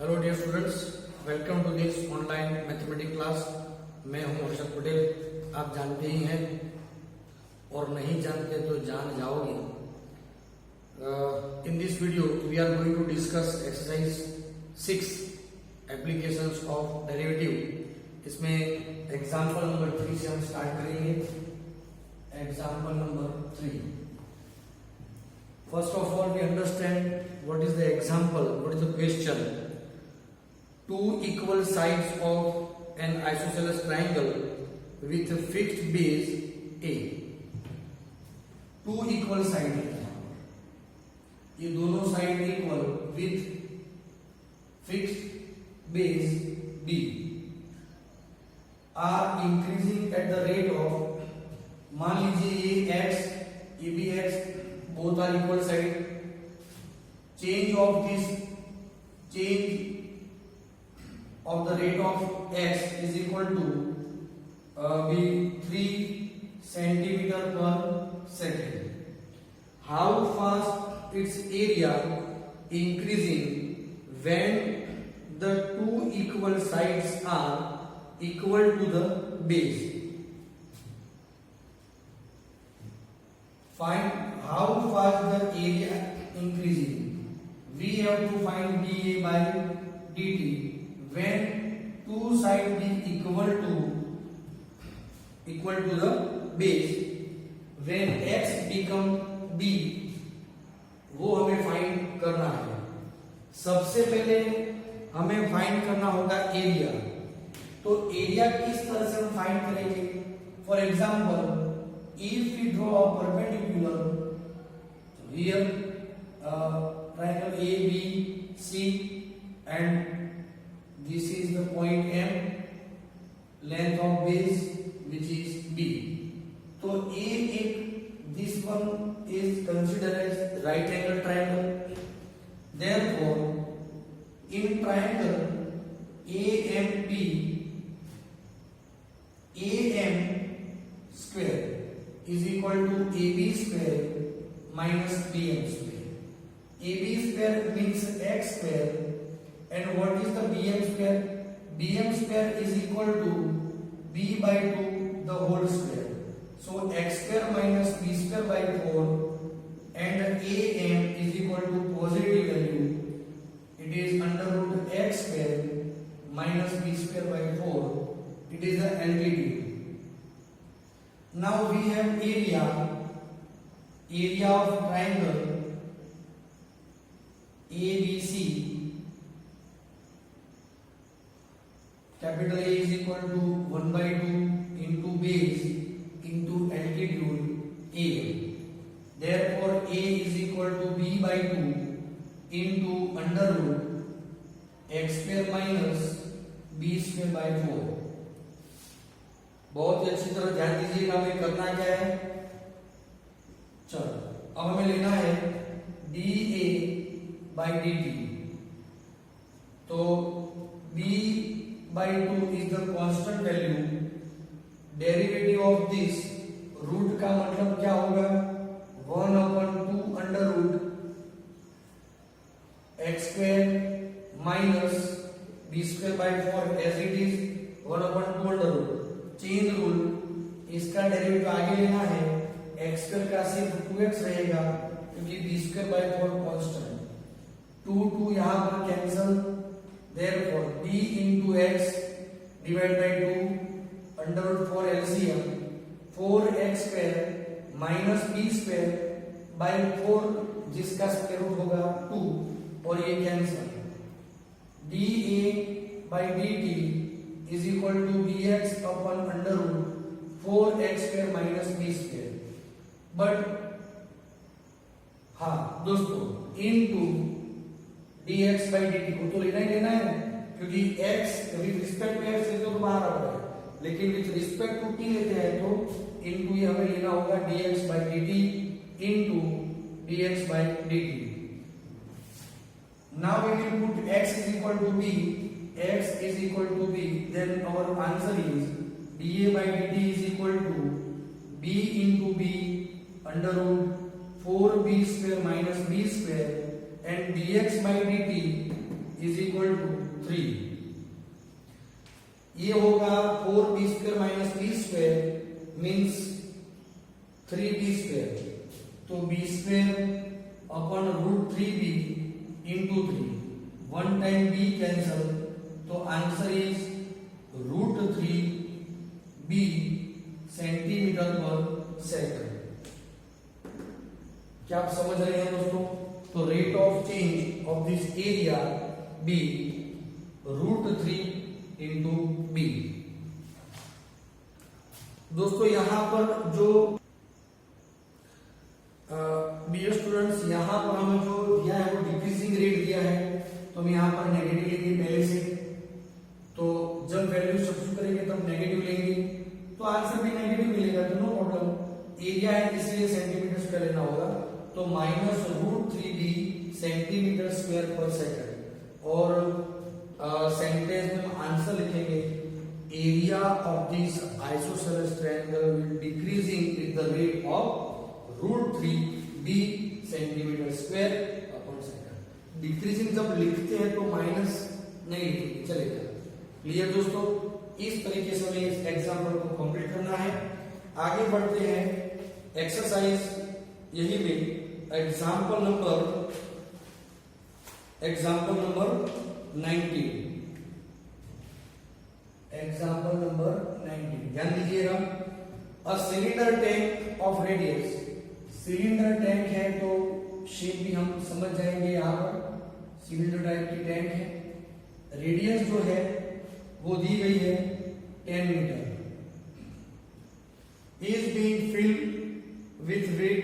Hello dear students, welcome to this online mathematics class. मैं हूं हर्षद पटेल। आप जानते ही हैं और नहीं जानते तो जान जाओगे। In this video we are going to discuss exercise 6 applications of derivative. इसमें एग्जांपल नंबर 3 से हम स्टार्ट करेंगे। Example number 3। First of all, we understand what is the example, what is the question. Two equal sides of an isosceles triangle with a fixed base A. Two equal sides हैं, ये दोनों side equal with fixed base B are increasing at the rate of, मान लीजिए ये x, ये भी x, both are equal side. Change of the rate of x is equal to be 3 centimeter per second. How fast its area increasing when the two equal sides are equal to the base? Find how fast the area increasing. We have to find dA by dt when two sides be equal to the base. When x become b, वो हमें find करना है। सबसे पहले हमें find करना होगा area. तो एरिया किस तरह से हम फाइंड करेंगे? For example, if we draw a perpendicular here, triangle ABC, and this is the point M, length of base which is B. So this one is considered as right angle triangle. Therefore, in triangle AMP, AM square is equal to AB square minus BM square. AB square means x square, and what is the BM square? BM square is equal to B by 2 the whole square. So x square minus B square by 4, and AM is equal to positive value. It is under root x square minus B square by 4. It is the LTD. Now we have area of triangle ABC. Capital A is equal to 1 by 2 into base into altitude A. Therefore, A is equal to B by 2 into under root x square minus B square by 4. बहुत ही अच्छी तरह ध्यान दीजिएगा। हमें करना क्या है? चलो, अब हमें लेना है dA by dt. तो B by 2 is the constant value. Derivative of this root का मतलब क्या होगा? 1/2 under root x square minus b square by 4 as it is 1/2 under root. Chain rule, इसका डेरिवेटिव आगे लेना है। x स्क्वायर का सिर्फ 2x रहेगा क्योंकि b स्क्वायर बाय 4 कांस्टेंट। 2 यहां पर cancel, therefore b into x divide by 2 under root 4 LCM 4x square minus b square by 4 जिसका स्क्वायर रूट होगा 2 और ये cancel. dA by dt is equal to bx upon under root 4x square minus b square. But हाँ दोस्तों, into dx by dt को तो लेना ही लेना है क्योंकि x with respect to x तो बाहर आ रहा है, लेकिन विद रिस्पेक्ट टू t लेते हैं तो into ये हमें लेना होगा dx by dt into dx by dt. Now we will put x is equal to b. X is equal to b, then our answer is dA by dt is equal to b into b under root 4b square minus b square, and dx by dt is equal to means 3b square, तो b square अपन root 3b into 3, one time b cancel, तो answer is root 3b centimetre per second. क्या आप समझ रहे हैं दोस्तों? तो rate of change of this area B root 3 into B. दोस्तों यहां पर जो डियर स्टूडेंट्स, यहां पर हमें जो दिया है वो डिक्रीजिंग रेट दिया है, तो हम यहां पर नेगेटिव लेंगे पहले से, तो जब वैल्यू सब्स्टिट्यूट करेंगे तब नेगेटिव लेंगे, तो आंसर भी नेगेटिव मिलेगा, तो नो प्रॉब्लम। एरिया है इसलिए सेंटीमीटर स्क्वायर लेना होगा, तो minus root 3b centimetre square पर सेकंड। और सेंटेंस में हम आंसर लिखेंगे area of this isosceles triangle will decreasing with the rate of root 3b centimetre square upon second. Decreasing जब लिखते हैं तो माइनस नहीं लिखेंगे, चलेगा। क्लियर दोस्तों? इस तरीके से हमें इस एग्जांपल को कंप्लीट करना है। आगे बढ़ते हैं एक्सरसाइज, यही में एग्जांपल नंबर 19। एग्जांपल नंबर 19 ध्यान दीजिएगा। A cylinder tank of radius, cylinder tank है तो शेप भी हम समझ जाएंगे, यहां पर सिलेंडर टाइप की टैंक है। रेडियस जो है वो दी गई है 10 metre, is being filled with water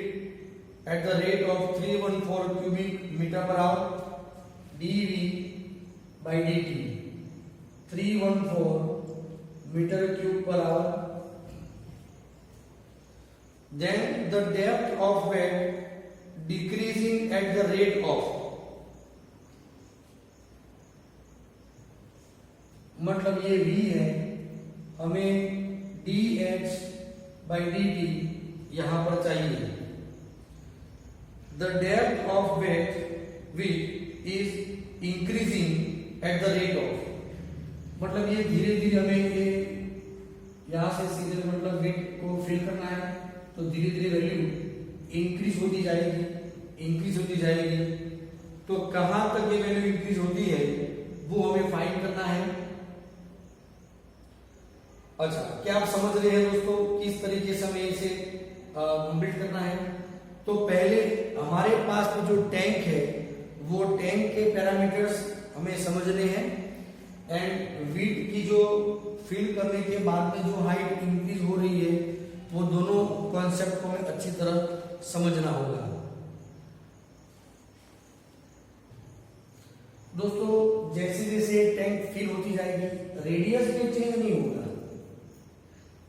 at the rate of 314 cubic meter per hour dV by dt, 314 meter cube per hour. Then the depth of bed decreasing at the rate of, मतलब ये v है, हमें dH by dt यहां पर चाहिए। The depth of bed width is increasing at the rate of, मतलब ये धीरे धीरे हमें ये यहां से सीधे मतलब वेट को फिल करना है, तो धीरे धीरे वैल्यू इंक्रीज होती जाएगी। तो कहां तक ये वैल्यू इंक्रीज होती है वो हमें फाइंड करना है। अच्छा, क्या आप समझ रहे हैं दोस्तों किस तरीके से हमें इसे कंप्लीट करना है? तो पहले हमारे पास जो टैंक है वो टैंक के पैरामीटर्स हमें समझने हैं, एंड विड्थ की जो फिल करने के बाद में जो हाइट इंक्रीज हो रही है वो दोनों कॉन्सेप्ट को हमें अच्छी तरह समझना होगा। दोस्तों जैसे जैसे टैंक फिल होती जाएगी रेडियस में चेंज नहीं होगा।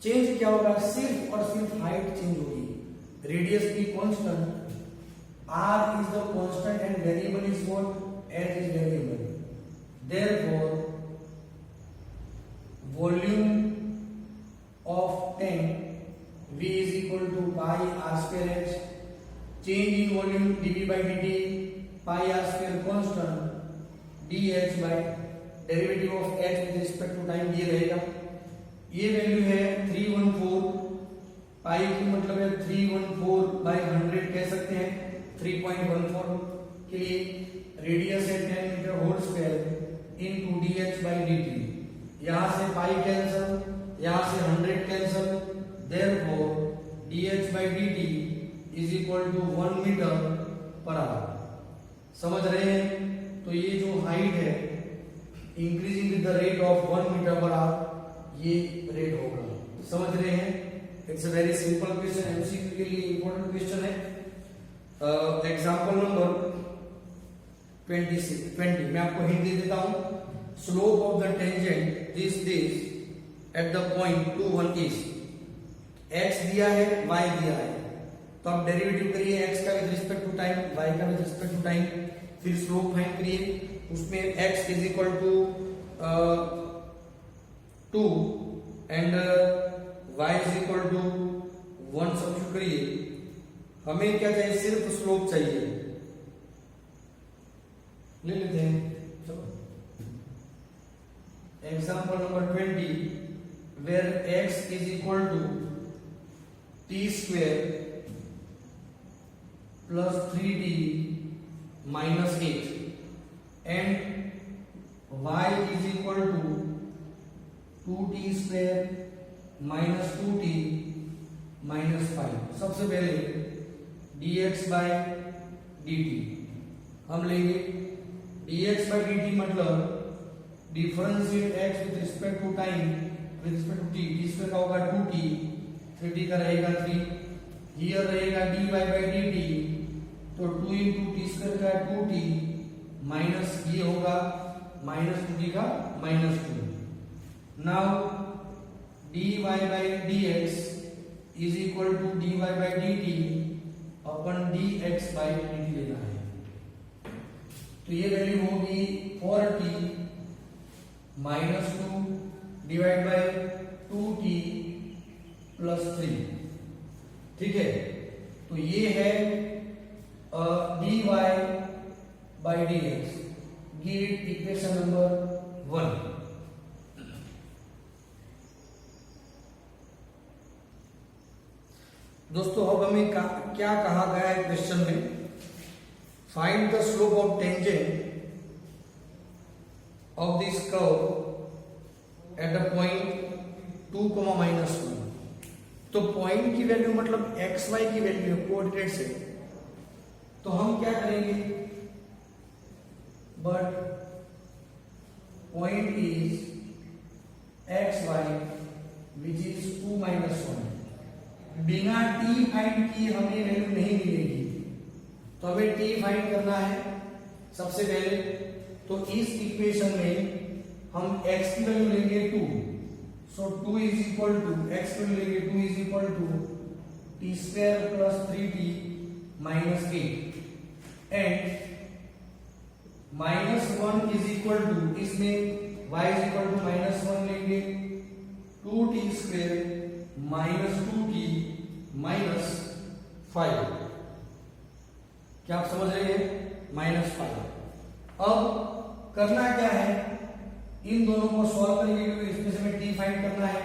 चेंज क्या होगा? सिर्फ और सिर्फ हाइट चेंज होगी। रेडियस की constant r is the constant and variable is what? h is variable. Therefore volume of tank v is equal to pi r square h. Change in volume dv by dt, pi r square constant dh by derivative of h with respect to time ये रहेगा। ये value है 314, पाई की मतलब है 314 by 100 कह सकते हैं 3.14 के लिए। रेडियस है 10 metre whole square into dh by dt, यहां से पाई कैंसल, यहां से 100 cancel, therefore dh by dt is equal to 1 metre per hour. समझ रहे हैं? तो ये जो हाइट है increasing with the rate of 1 metre per hour, ये रेट होगा। समझ रहे हैं? It's a very simple question, MCQ के लिए इंपॉर्टेंट क्वेश्चन है। एग्जांपल नंबर 20 मैं आपको हिंट दे देता हूं। Slope of the tangent this at the point 2 1 is, x दिया है y दिया है, तो आप डेरिवेटिव करिए x का with respect to time, y का विद रिस्पेक्ट टू टाइम, फिर स्लोप फाइंड करिए। उसमें x is equal to 2 and y is equal to 1 substitute करिए। हमें क्या चाहिए? सिर्फ स्लोप चाहिए। ले लेते हैं, चलो। Example number 20 where x is equal to T square plus 3t minus 8 and y is equal to 2t square minus 2t minus 5। सबसे पहले dx बाय dt हम लेंगे। dx बाय dt मतलब differentiate x with respect to time with respect to t। t square का होगा 2t, 3t का रहेगा 3, here रहेगा dy बाय dt, तो 2 into t स्क्वायर का 2t माइनस ये होगा माइनस 2t का minus 2। Now dy by dx is equal to dy by dt अपन dx बाय dt लेना है, तो ये वैल्यू होगी 4t minus 2 divide by 2t plus 3। ठीक है, तो ये है dy by dx। Give it equation number 1। दोस्तों अब हमें क्या कहा गया है क्वेश्चन में, find the slope of tangent of this curve at the point 2, -1। तो पॉइंट की वैल्यू मतलब एक्स वाई की वैल्यू है, कोऑर्डिनेट से, तो हम क्या करेंगे, but point is X Y which is 2, -1। बिना टी फाइंड किए हमें वैल्यू नहीं मिलेगी, तो हमें टी फाइंड करना है सबसे पहले। तो इस इक्वेशन में हम x की वैल्यू लेंगे 2, so 2 is equal to x की वैल्यू लेंगे 2 is equal to T square plus 3t minus 8 and -1 is equal to, इसमें y इज इक्वल टू -1 लेंगे 2t square minus 2t minus 5। क्या आप समझ रहे हैं, -5। अब करना क्या है, इन दोनों को सॉल्व करेंगे क्योंकि इसमें से हमें टी फाइंड करना है।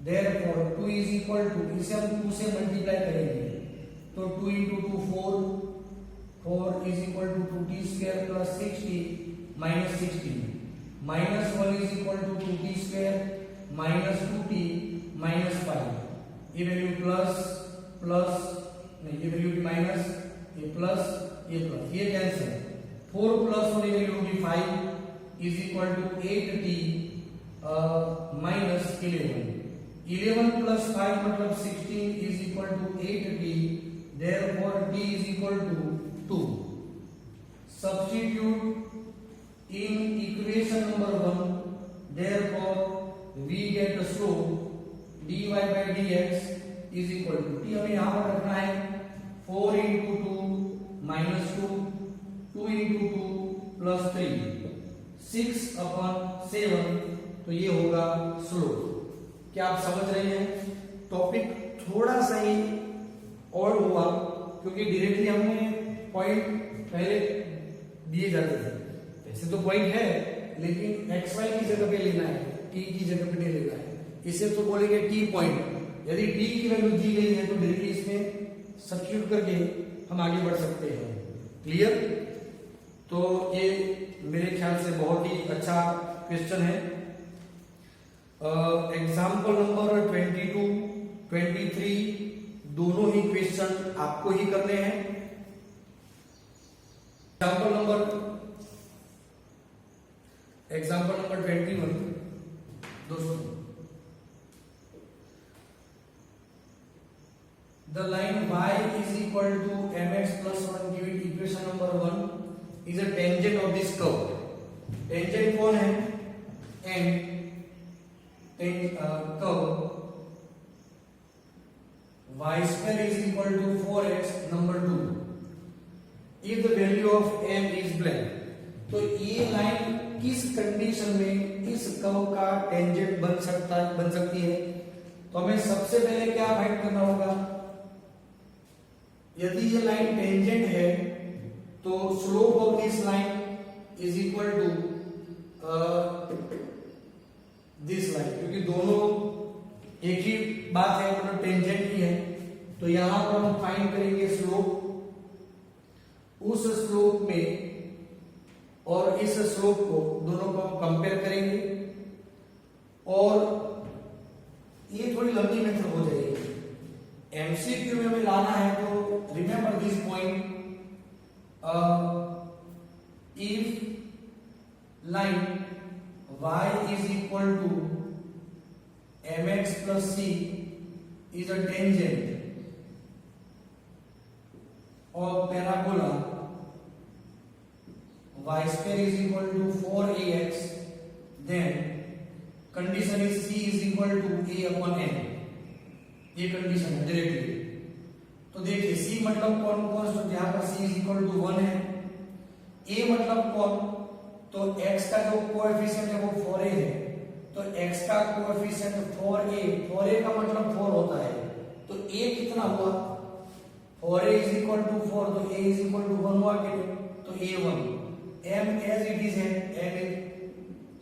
देयरफॉर 2 इज इक्वल टू, इसे हम 2 से मल्टीप्लाई करेंगे, तो 2 into 2 4, 4 is equal to 2t square plus 6t minus 16, -1 is equal to 2t square minus 2t minus 5। ये वैल्यू प्लस प्लस नहीं, ये वैल्यू माइनस, ये प्लस, ये कैंसिल, 4 प्लस 1 वैल्यू होगी 5 is equal to 8t minus 11 plus 5 मतलब 16 is equal to 8t, therefore t is equal to 2। Substitute in equation number 1, therefore we get the slope dy by dx is equal to, t हमें यहां पर रखना है 4 into 2 minus 2, 2 into 2 plus 3, 6/7, तो ये होगा slope. क्या आप समझ रहे हैं, टॉपिक थोड़ा सा ही और हुआ क्योंकि डायरेक्टली हमने पॉइंट पहले दिए जाते थे। वैसे तो पॉइंट है लेकिन एक्स वाई की जगह पे लेना है, टी की जगह पे नहीं लेना है, इसे तो बोलेंगे टी पॉइंट। यदि टी की वैल्यू दी गई है तो डायरेक्टली इसमें सब्स्टिट्यूट करके हम आगे बढ़ सकते हैं। क्लियर, तो ये मेरे ख्याल से बहुत ही अच्छा क्वेश्चन है। एग्जाम्पल नंबर 22, 23 दोनों ही क्वेश्चन आपको ही करने हैं। एग्जाम्पल नंबर 21 दोस्तों, the line y is equal to mx plus 1 given equation number 1 is a tangent of this curve। tangent कौन है, and curve y square is equal to 4x number 2 if the value of m is blank। तो ये line किस condition में इस curve का tangent बन सकती है, तो हमें सबसे पहले क्या फाइंड करना होगा, यदि ये लाइन टेंजेंट है तो slope of this line is equal to this line, क्योंकि दोनों एक ही बात है, मतलब टेंजेंट ही है। तो यहां पर हम फाइंड करेंगे स्लोप, उस स्लोप में और इस स्लोप को दोनों को हम कंपेयर करेंगे, और ये थोड़ी लंबी मेथड हो जाएगी। एमसीक्यू में हमें लाना है तो remember this point, if line y is equal to mx plus c is a tangent of parabola y square is equal to 4ax, then condition is c is equal to a upon n। ये condition है directly. तो देखिए c मतलब कौन constant, यहाँ पर c is equal to 1 है। a मतलब कौन, तो x का जो कोएफिशिएंट है वो 4a है, तो x का कोएफिशिएंट 4a का मतलब 4 होता है। तो a कितना हुआ, 4a इज इक्वल टू 4, तो a इज इक्वल टू 1 हुआ कि नहीं, तो a1। m as it is है m,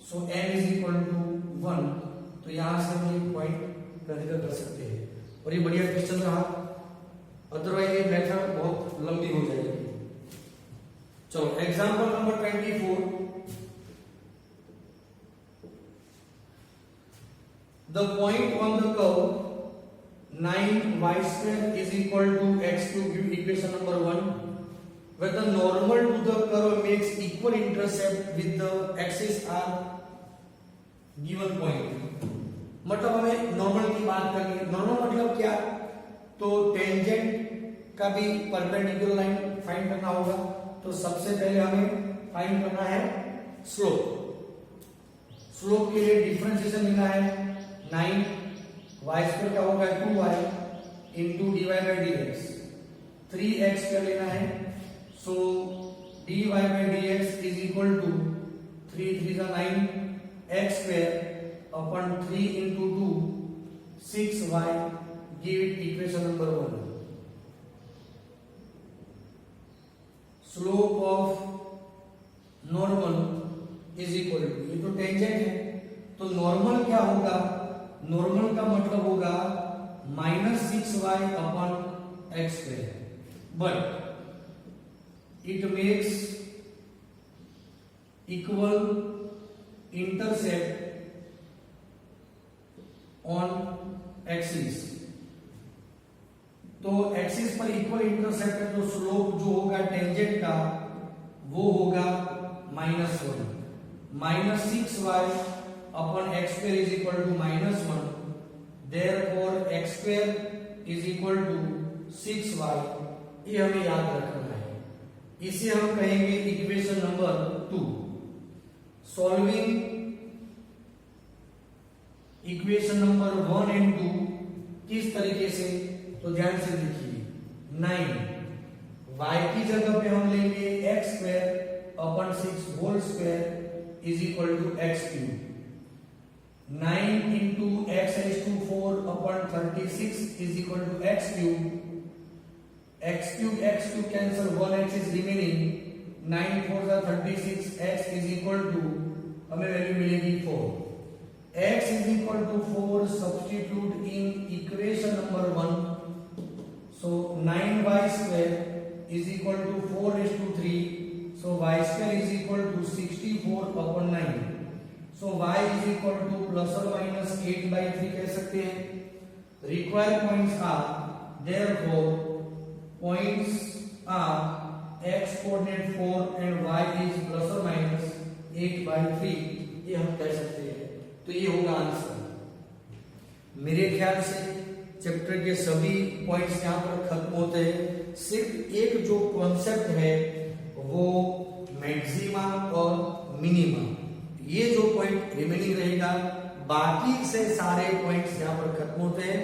so m is equal to 1। तो यहां से हम ये पॉइंट कंसीडर कर सकते हैं, और ये बढ़िया क्वेश्चन रहा, अदरवाइज ये मेथड बहुत लंबी हो जाएगी। चलो example number 24, the point on the curve 9y square is equal to x cube, give equation number 1, where the normal to the curve makes equal intercept with the axis are given point। मतलब हमें normal की बात करनी है। Normal मतलब क्या, तो tangent का भी परपेंडिकुलर लाइन फाइंड करना होगा। तो सबसे पहले हमें फाइंड करना है स्लोप। स्लोप के लिए डिफरेंशिएशन मिला है 9y स्क्वायर क्या होगा 2y into dy by dx, 3x क्या लेना है, so dy by dx is equal to 3 3 का 9 x स्क्वायर अपन 3 into 2 6y, give it equation number 1। Slope of normal is equal to, ये तो टेंजेंट है, तो नॉर्मल क्या होगा, नॉर्मल का मतलब होगा -6y upon x square, but it makes equal intercept on axis. तो एक्सिस पर इक्वल इंटरसेप्ट है, तो स्लोप जो होगा टेंजेंट का वो होगा -1, -6y upon x square is equal to -1, therefore x square is equal to 6y। ये हमें याद रखना है, इसे हम कहेंगे equation number 2। Solving equation number 1 and 2 किस तरीके से, तो ध्यान से देखिए, 9 y की जगह पे हम लेंगे x square upon 6 whole square is equal to x cube, 9 into x raise to 4 upon 36 is equal to x cube cancel, 1x is remaining, 9 4 जा 36, x इज इक्वल टू हमें वैल्यू मिलेगी 4, x is equal to 4, substitute in equation number 1, so 9y square is equal to 4 raised to 3, so y square is equal to 64 upon 9, so y is equal to plus or minus 8 by 3 कह सकते हैं। required points are, therefore points are x coordinate 4 and y is plus or minus 8 by 3, ये हम कह सकते हैं। तो ये होगा आंसर। मेरे ख्याल से चैप्टर के सभी पॉइंट्स यहाँ पर खत्म होते हैं, सिर्फ एक जो कॉन्सेप्ट है वो मैक्सिमा और मिनिमा, ये जो पॉइंट रिमेनिंग रहेगा, बाकी से सारे पॉइंट्स यहाँ पर खत्म होते हैं।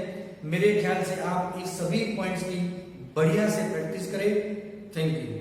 मेरे ख्याल से आप इस सभी पॉइंट्स की बढ़िया से प्रैक्टिस करें। Thank you.